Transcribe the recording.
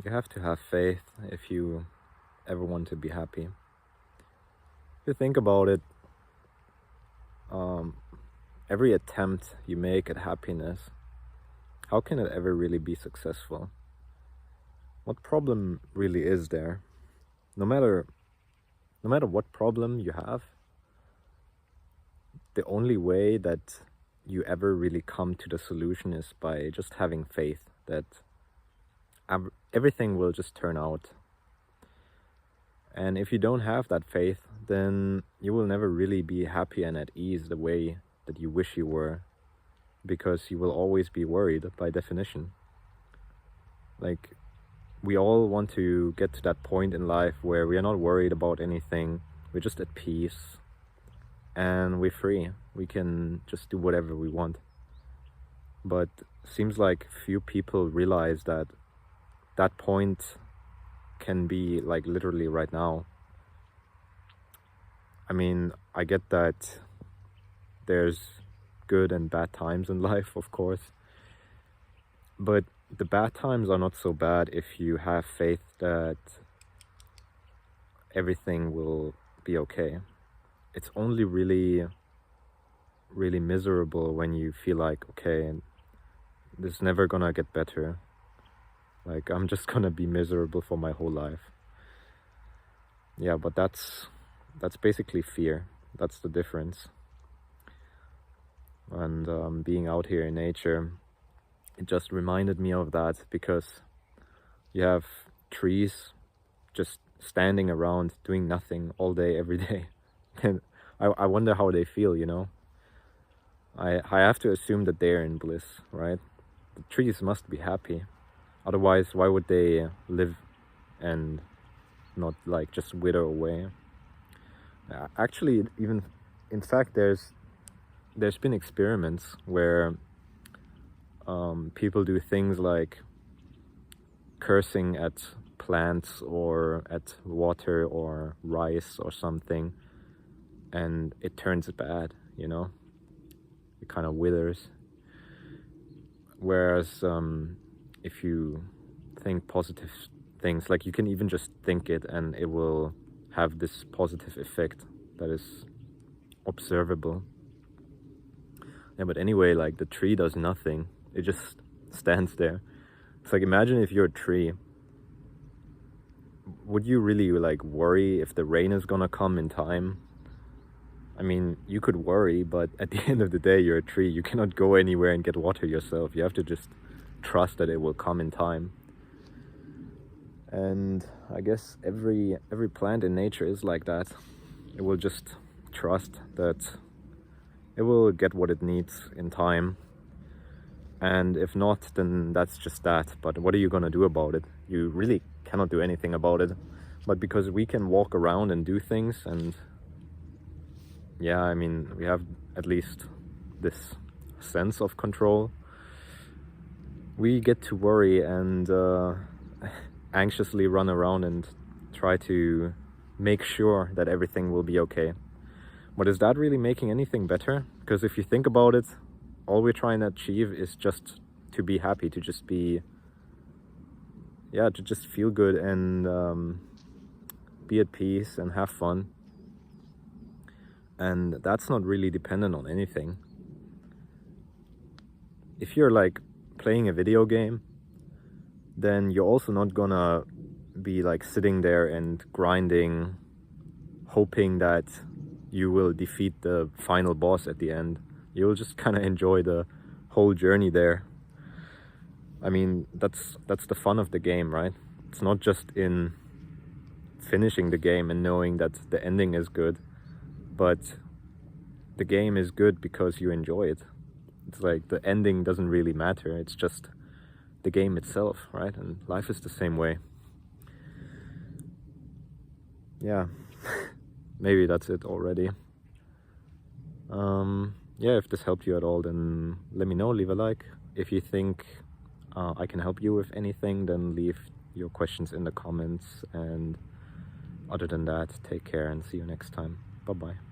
You have to have faith if you ever want to be happy. If you think about it, every attempt you make at happiness, how can it ever really be successful? What problem really is there? No matter what problem you have, the only way that you ever really come to the solution is by just having faith that everything will just turn out. And if you don't have that faith, then you will never really be happy and at ease the way that you wish you were, because you will always be worried by definition. Like, we all want to get to that point in life where we are not worried about anything, we're just at peace and we're free. We can just do whatever we want. But seems like few people realize that that point can be like literally right now. I mean, I get that there's good and bad times in life, of course, but the bad times are not so bad if you have faith that everything will be okay. It's only really miserable when you feel like, okay, this is never gonna get better. Like, I'm just gonna be miserable for my whole life. Yeah, but that's basically fear. That's the difference. And being out here in nature, it just reminded me of that, because you have trees just standing around doing nothing all day, every day. And I wonder how they feel, you know? I have to assume that they're in bliss, right? The trees must be happy. Otherwise, why would they live and not like just wither away? Actually, even in fact, there's been experiments where people do things like cursing at plants or at water or rice or something, and it turns bad, you know? It kind of withers. Whereas if you think positive things, like you can even just think it and it will have this positive effect that is observable. Yeah, but anyway, like, the tree does nothing. It just stands there. It's like, imagine if you're a tree. Would you really like worry if the rain is gonna come in time? I mean, you could worry, but at the end of the day, you're a tree. You cannot go anywhere and get water yourself. You have to just trust that it will come in time. And I guess every plant in nature is like that. It will just trust that it will get what it needs in time. And if not, then that's just that. But what are you gonna do about it? You really cannot do anything about it. But because we can walk around and do things, and yeah, I mean, we have at least this sense of control, we get to worry and anxiously run around and try to make sure that everything will be okay. But is that really making anything better? Because if you think about it, all we're trying to achieve is just to be happy, to just be, yeah, to just feel good and be at peace and have fun. And that's not really dependent on anything. If you're like playing a video game, then you're also not gonna be like sitting there and grinding, hoping that you will defeat the final boss at the end. You'll just kind of enjoy the whole journey there. I mean, that's the fun of the game, right? It's not just in finishing the game and knowing that the ending is good, but the game is good because you enjoy it. It's like the ending doesn't really matter. It's just the game itself, right? And life is the same way. Yeah, maybe that's it already. Yeah, if this helped you at all, then let me know, leave a like. If you think I can help you with anything, then leave your questions in the comments. And other than that, take care and see you next time. Bye bye.